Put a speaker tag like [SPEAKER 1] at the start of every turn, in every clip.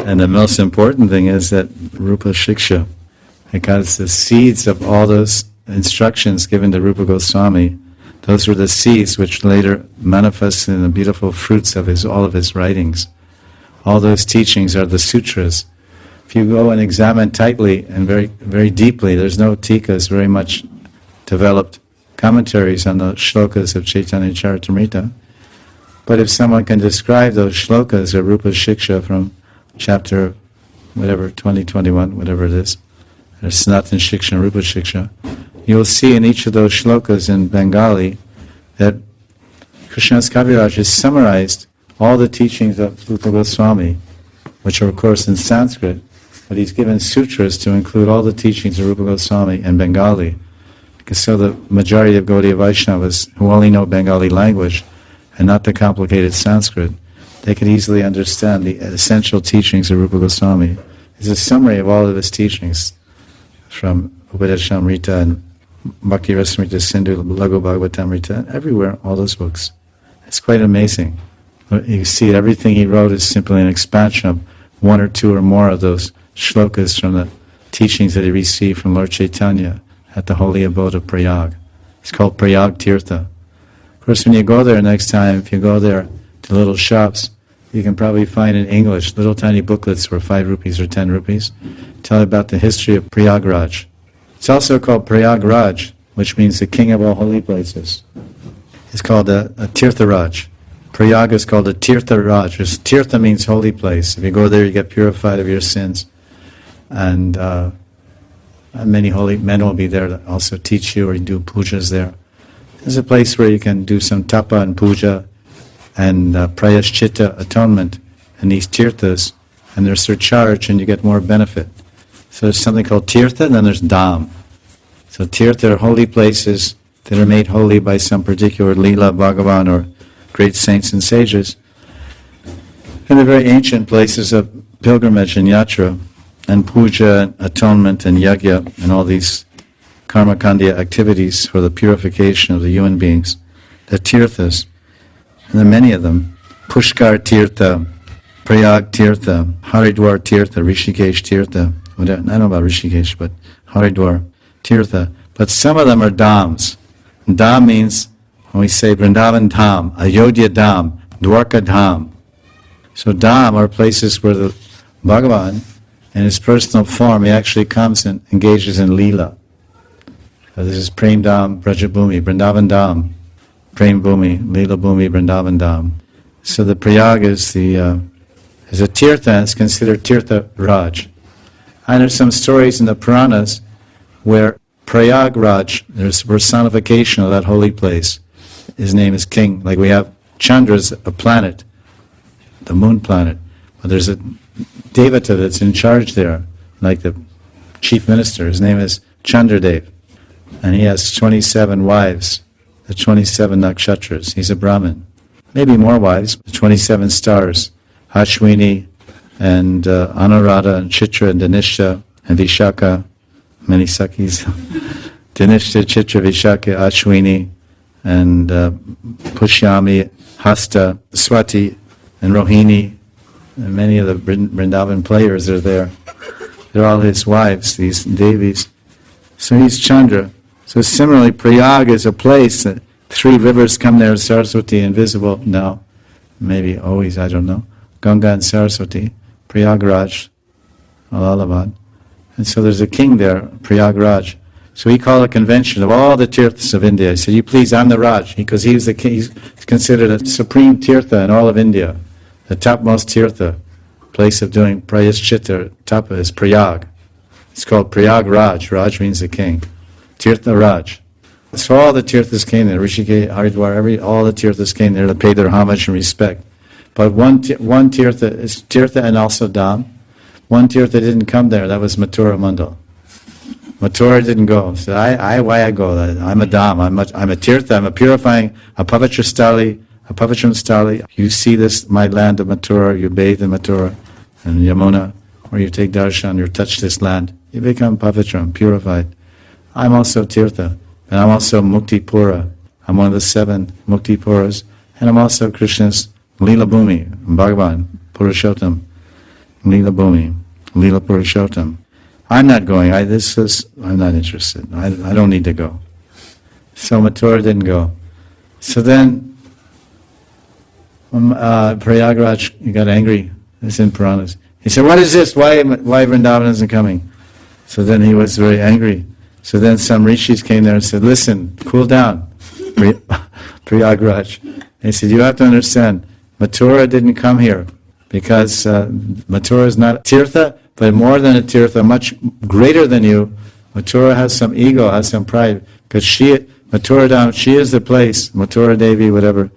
[SPEAKER 1] And the most important thing is that Rupa Shiksha, because the seeds of all those instructions given to Rupa Goswami, those were the seeds which later manifested in the beautiful fruits of all of his writings. All those teachings are the sutras. If you go and examine tightly and very, very deeply, there's no tikas, very much developed commentaries on the shlokas of Chaitanya Charitamrita. But if someone can describe those shlokas of Rupa Shiksha from chapter, whatever, 2021, whatever it is, or Sanatan Shiksha and Rupa Shiksha, you'll see in each of those shlokas in Bengali that Krishnadas Kaviraj has summarized all the teachings of Rupa Goswami, which are of course in Sanskrit, but he's given sutras to include all the teachings of Rupa Goswami in Bengali. Because so the majority of Gaudiya Vaishnavas who only know Bengali language and not the complicated Sanskrit, they could easily understand the essential teachings of Rupa Goswami. It's a summary of all of his teachings from Upadeshamrita and Bhakti Rasamrita Sindhu, Laghu Bhagavatamrita, everywhere, all those books. It's quite amazing. You see, everything he wrote is simply an expansion of one or two or more of those shlokas from the teachings that he received from Lord Chaitanya at the holy abode of Prayag. It's called Prayag Tirtha. Of course, when you go there next time, if you go there to little shops, you can probably find in English little tiny booklets for 5 rupees or 10 rupees, tell about the history of Prayagraj. It's also called Prayagraj, which means the king of all holy places. It's called a Tirtharaj. Prayag is called a Tirtharaj. Tirtha means holy place. If you go there, you get purified of your sins. And many holy men will be there to also teach you or do pujas there. It's a place where you can do some tapa and puja and prayashchitta, atonement, in these tirthas, and they're surcharged and you get more benefit. So there's something called tirtha, and then there's dham. So tirtha are holy places that are made holy by some particular lila, Bhagavan, or great saints and sages. And they're very ancient places of pilgrimage and yatra, and puja, and atonement, and yajna, and all these karma kandya activities for the purification of the human beings. The tirthas, and there are many of them. Pushkar Tirtha, Prayag Tirtha, Haridwar Tirtha, Rishikesh Tirtha. I don't know about Rishikesh, but Haridwar Tirtha. But some of them are dhams. Dham means, when we say Vrindavan Dham, Ayodhya Dham, Dwarka Dham. So dham are places where the Bhagavan, in his personal form, he actually comes and engages in lila. So this is Prem Dham, Brajabhumi, Vrindavan Dham, Prem Bhumi, Lila Bhumi, Vrindavan Dham. So the Prayag is a tirtha, and it's considered Tirtha Raj. And there's some stories in the Puranas where Prayag Raj, there's a personification of that holy place. His name is King. Like we have Chandra's a planet, the moon planet. But there's a Devata that's in charge there, like the chief minister. His name is Chandradev. And he has 27 wives, the 27 nakshatras. He's a Brahmin. Maybe more wives, 27 stars. Ashwini and Anuradha and Chitra and Dhanishta and Vishaka, many Sakhis. Dhanishta, Chitra, Vishaka, Ashwini and Pushyami, Hasta, Swati and Rohini, and many of the Vrindavan players are there. They're all his wives, these Devis. So he's Chandra. So similarly, Prayag is a place that 3 rivers come there, Saraswati, invisible now, maybe always, I don't know. Ganga and Saraswati, Prayagraj, Allahabad. And so there's a king there, Prayagraj. So he called a convention of all the tirthas of India. He said, you please, I'm the Raj, because he's the king. He's considered a supreme tirtha in all of India. The topmost tirtha, place of doing prayashchitta, tapa, is Prayag. It's called Prayag Raj. Raj means the king. Tirtha Raj. So all the tirthas came there, Rishikesh, Haridwar, all the tirthas came there to pay their homage and respect. But one tirtha is tirtha and also dham. One tirtha didn't come there, that was Mathura Mandal. Mathura didn't go. So why I go? I'm a dham, I'm a tirtha, I'm a purifying, a pavitra stali. You see this, my land of Mathura, you bathe in Mathura and Yamuna, or you take darshan, you touch this land, you become pavitra, purified. I'm also tirtha. And I'm also Mukti Pura. I'm one of the 7 Mukti Puras. And I'm also Krishna's Lila Bhumi, Bhagavan, Purushottam. Lila Bhumi, Lila Purushottam. I'm not going. I'm not interested. I don't need to go. So Mathura didn't go. So then Prayagraj, he got angry. It's in Puranas. He said, "What is this? Why Vrindavan isn't coming?" So then he was very angry. So then some rishis came there and said, "Listen, cool down, Prayagraj." He said, "You have to understand, Mathura didn't come here because Mathura is not a tirtha, but more than a tirtha, much greater than you. Mathura has some ego, has some pride, because Mathura Dham, she is the place, Mathura Devi, whatever,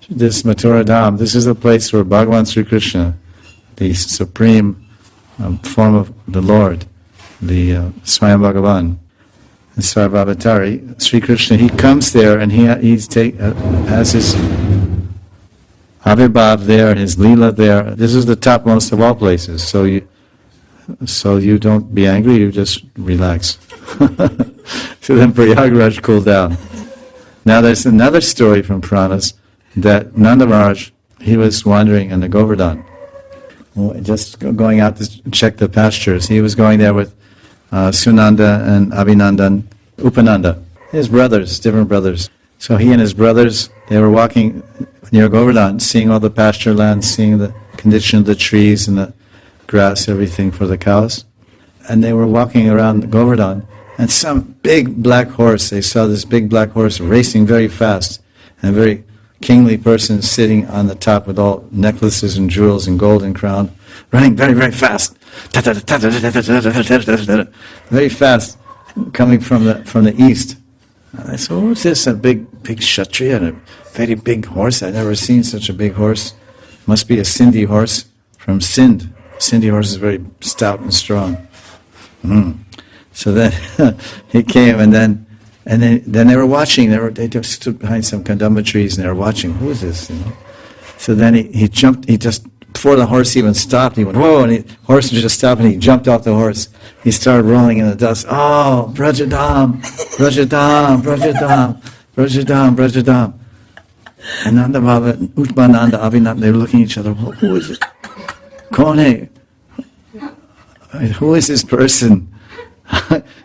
[SPEAKER 1] this Mathura Dham, this is the place where Bhagavan Sri Krishna, the supreme form of the Lord, the Swayam Bhagavan, the Sarvavatari, Sri Krishna, he comes there and he has his Avirbhav there, his Leela there. This is the topmost of all places. So you don't be angry, you just relax." So then Prayagraj cooled down. Now there's another story from Puranas that Nanda Maharaj, he was wandering in the Govardhan, just going out to check the pastures. He was going there with Sunanda and Abhinandan, Upananda, his brothers, different brothers. So he and his brothers, they were walking near Govardhan, seeing all the pasture lands, seeing the condition of the trees and the grass, everything for the cows. And they were walking around the Govardhan, and some big black horse, they saw this big black horse racing very fast, and a very kingly person sitting on the top with all necklaces and jewels and golden crown, running very, very fast. Very fast, coming from the east. And I said, "Who's this? A big Kshatriya, and a very big horse. I've never seen such a big horse. Must be a Sindhi horse from Sindh. Sindhi horse is very stout and strong." So then he came, and then they were watching. They just stood behind some kandamba trees, and they were watching. Who is this? So then he jumped. He just, before the horse even stopped, he went, "Whoa!" And the horse just stopped, and he jumped off the horse. He started rolling in the dust. "Oh, Brajadam, Brajadam, Brajadam, Brajadam, Brajadam." And Nanda Baba, Utmananda, Abhinanda, they were looking at each other. "Who is it? Kone? Who is this person?"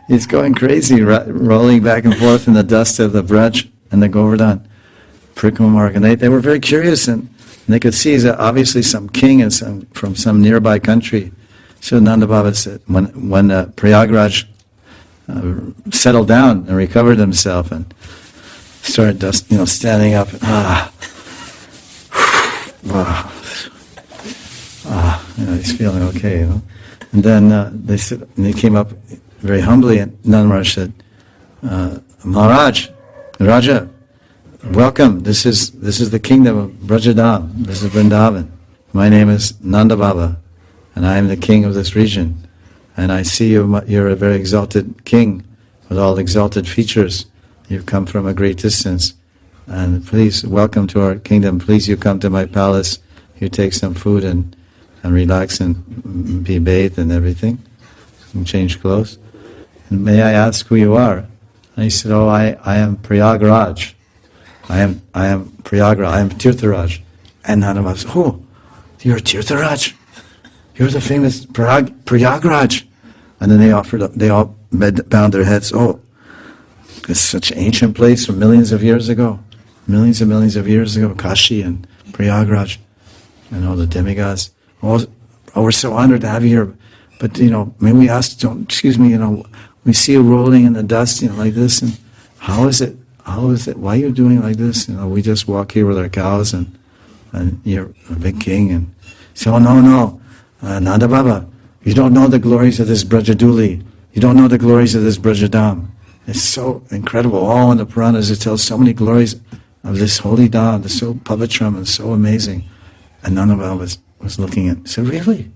[SPEAKER 1] He's going crazy, rolling back and forth in the dust of the Braj and the Govardhan, Parikrama Marg. And they were very curious, and they could see he's obviously some king and from some nearby country. So Nanda Baba said, when Prayagraj settled down and recovered himself and started standing up, he's feeling okay, And then they came up very humbly, and Nanda Maharaj said, "Maharaj, Raja, welcome. This is the kingdom of Brajadam. This is Vrindavan. My name is Nanda Baba, and I am the king of this region. And I see you're a very exalted king with all exalted features. You've come from a great distance. And please, welcome to our kingdom. Please, you come to my palace. You take some food and relax and be bathed and everything, and change clothes. And may I ask who you are?" And he said, "Oh, I am Prayagraj. I am Prayagraj. I am Tirtharaj." And none of us, "Oh, you're Tirtharaj? You're the famous Prayagraj?" And then they all bowed their heads. "Oh, it's such an ancient place from millions of years ago. Millions and millions of years ago, Kashi and Prayagraj, and all the demigods. Oh, we're so honored to have you here. But, may we ask, excuse me, we see you rolling in the dust, like this, and how is it? Why are you doing like this? We just walk here with our cows, and you're a big king." And so, no, Nanda Baba, you don't know the glories of this Brajaduli. You don't know the glories of this Brajadam. It's so incredible. All in the Puranas, it tells so many glories of this holy Dham. It's so pavitram and so amazing. And Nanda Baba was looking at, said, "Really?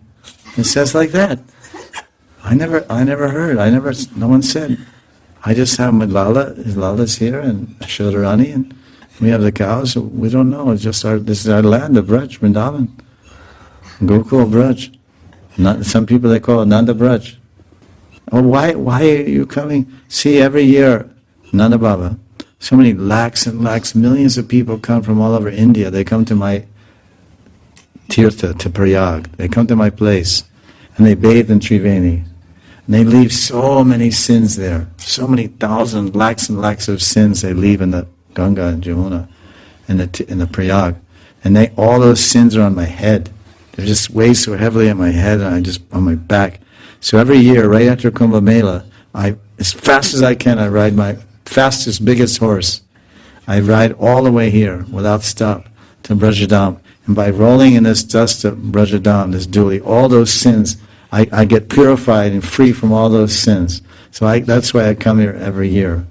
[SPEAKER 1] It says like that? I never heard. No one said. I just have my Lala. His Lala's here, and Radharani, and we have the cows. So we don't know. It's just this is our land, the Braj, Vrindavan, Gokul Braj. Some people they call it Nanda Braj. Oh, why are you coming? See, every year, Nanda Baba, so many lakhs and lakhs, millions of people come from all over India. They come to my Tirtha, to Prayag. They come to my place. and they bathe in Triveni. And they leave so many sins there. So many thousand, lakhs and lakhs of sins they leave in the Ganga and Jamuna, in the Prayag. And all those sins are on my head. They just weigh so heavily on my head and on my back. So every year, right after Kumbh Mela, as fast as I can, I ride my fastest, biggest horse. I ride all the way here without stop to Brajadam. And by rolling in this dust of Brajadam, this dhuli, all those sins, I get purified and free from all those sins. So that's why I come here every year.